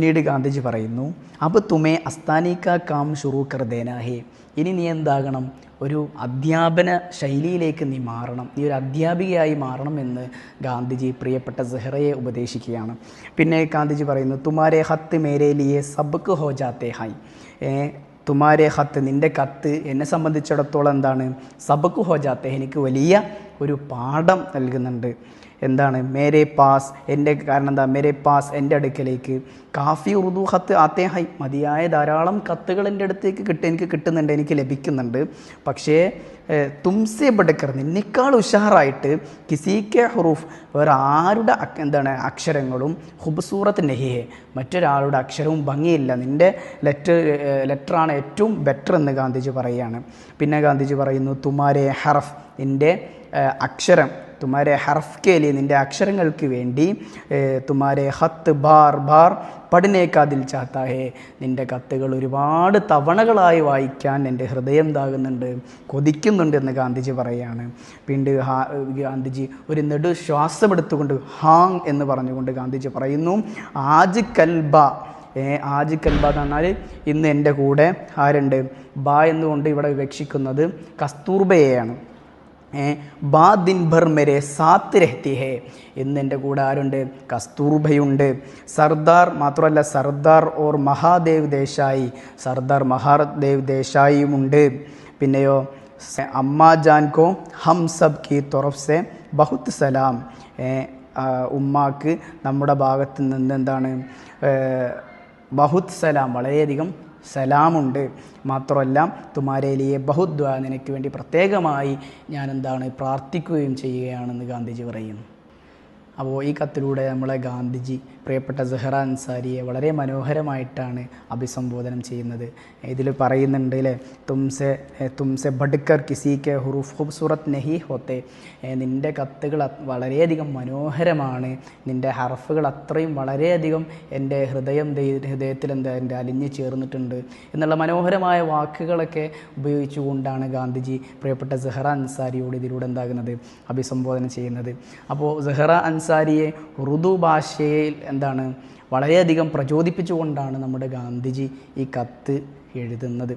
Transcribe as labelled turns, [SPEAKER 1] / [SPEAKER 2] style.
[SPEAKER 1] പിന്നീട് ഗാന്ധിജി പറയുന്നു, അബ് തുമേ അസ്താനിക്ക കാം ഷുറൂ കർ ദേനാ ഹേ, ഇനി നീ എന്താകണം, ഒരു അധ്യാപന ശൈലിയിലേക്ക് നീ മാറണം, നീ ഒരു അധ്യാപികയായി മാറണം എന്ന് ഗാന്ധിജി പ്രിയപ്പെട്ട സെഹ്റയെ ഉപദേശിക്കുകയാണ്. പിന്നെ ഗാന്ധിജി പറയുന്നു, തുമാരെ ഹത്ത് മേരെ ലിയെ സബ്ക്ക് ഹോ ജാത്തേ ഹായ്, തുമാരെ ഹത്ത്, നിൻ്റെ കത്ത് എന്നെ സംബന്ധിച്ചിടത്തോളം എന്താണ്, സബക്ക് ഹോ ജാത്തേ, എനിക്ക് വലിയ ഒരു പാഠം നൽകുന്നുണ്ട്. എന്താണ് മേരെ പാസ്, എൻ്റെ കാരണം എന്താ, മേരെ പാസ് എൻ്റെ അടുക്കലേക്ക് കാഫി ഉറുദു ഹത്ത് ആത്തേ ഹൈ, മതിയായ ധാരാളം കത്തുകൾ എൻ്റെ അടുത്തേക്ക് എനിക്ക് കിട്ടുന്നുണ്ട്, എനിക്ക് ലഭിക്കുന്നുണ്ട്. പക്ഷേ തുംസെ ബഡക്കർ, നിന്നേക്കാൾ ഉഷാറായിട്ട് കിസിക്കെ ഹുറൂഫ്, വേറെ ആരുടെ എന്താണ് അക്ഷരങ്ങളും ഹുബ്സൂറത്ത് നെഹിഹെ, മറ്റൊരാളുടെ അക്ഷരവും ഭംഗിയില്ല, നിൻ്റെ ലെറ്ററാണ് ഏറ്റവും ബെറ്റർ എന്ന് ഗാന്ധിജി പറയുകയാണ്. പിന്നെ ഗാന്ധിജി പറയുന്നു, തുമാരെ ഹറഫ്, നിൻ്റെ അക്ഷരം, തുമാരെ ഹർഫ് കെ ലിയെ, നിൻ്റെ അക്ഷരങ്ങൾക്ക് വേണ്ടി, തുമാരെ ഹത്ത് ബാർ ബാർ പഠനേക്കാ ദിൽ ചാത്താ ഹേ, നിൻ്റെ കത്തുകൾ ഒരുപാട് തവണകളായി വായിക്കാൻ എൻ്റെ ഹൃദയം താകുന്നുണ്ട്, കൊതിക്കുന്നുണ്ട് എന്ന് ഗാന്ധിജി പറയുകയാണ്. പിന്നീട് ഗാന്ധിജി ഒരു നെടു ശ്വാസമെടുത്തുകൊണ്ട് ഹാങ് എന്ന് പറഞ്ഞുകൊണ്ട് ഗാന്ധിജി പറയുന്നു, ആജ് കൽബ, ആജ് കൽബ എന്ന് പറഞ്ഞാൽ ഇന്ന് എൻ്റെ കൂടെ ആരുണ്ട്, ബാ എന്നുകൊണ്ട് ഇവിടെ വിവക്ഷിക്കുന്നത് കസ്തൂർബയെയാണ്. ബാ ദിൻ ഭർ മെരെ സാത്ത് രഹ്തി ഹേ, ഇന്ന് എൻ്റെ കൂടെ ആരുണ്ട്, കസ്തൂർബയുണ്ട്. സർദാർ മാത്രമല്ല, സർദാർ ഓർ മഹാദേവ് ദേശായി, സർദാർ മഹാദേവ് ദേശായിയുമുണ്ട്. പിന്നെയോ അമ്മാ ജാൻ കോ ഹം സബ് കി തൊറഫ് സെ ബഹുത്ത് സലാം, ഉമ്മാക്ക് നമ്മുടെ ഭാഗത്ത് നിന്ന് എന്താണ്, ബഹുത്ത് സലാം, വളരെയധികം സലാമുണ്ട്. മാത്രമല്ല തുമാരെ ലിയെ ബഹുത് ദ്വാ, നിനക്ക് വേണ്ടി പ്രത്യേകമായി ഞാൻ എന്താണ് പ്രാർത്ഥിക്കുകയും ചെയ്യുകയാണെന്ന് ഗാന്ധിജി പറയുന്നു. അപ്പോൾ ഈ കത്തിലൂടെ നമ്മളെ ഗാന്ധിജി പ്രിയപ്പെട്ട സെഹ്റ അൻസാരിയെ വളരെ മനോഹരമായിട്ടാണ് അഭിസംബോധനം ചെയ്യുന്നത്. ഇതിൽ പറയുന്നുണ്ട് അല്ലേ, തുംസെ ബഡ്കർ കിസി കെ ഹുറൂഫ് ഖൂബ്സൂറത്ത് നഹി ഹോത്തെ, നിൻ്റെ കത്തുകൾ വളരെയധികം മനോഹരമാണ്, നിൻ്റെ ഹർഫുകൾ അത്രയും വളരെയധികം എൻ്റെ ഹൃദയത്തിൽ എൻ്റെ അലിഞ്ഞു ചേർന്നിട്ടുണ്ട് എന്നുള്ള മനോഹരമായ വാക്കുകളൊക്കെ ഉപയോഗിച്ചുകൊണ്ടാണ് ഗാന്ധിജി പ്രിയപ്പെട്ട സെഹ്റ അൻസാരിയോട് ഇതിലൂടെ എന്താകുന്നത്, അഭിസംബോധന ചെയ്യുന്നത്. അപ്പോൾ സെഹ്റ അൻസാരിയെ ഉറുദു ഭാഷയിൽ എന്താണ് വളരെയധികം പ്രചോദിപ്പിച്ചുകൊണ്ടാണ് നമ്മുടെ ഗാന്ധിജി ഈ കത്ത് എഴുതുന്നത്.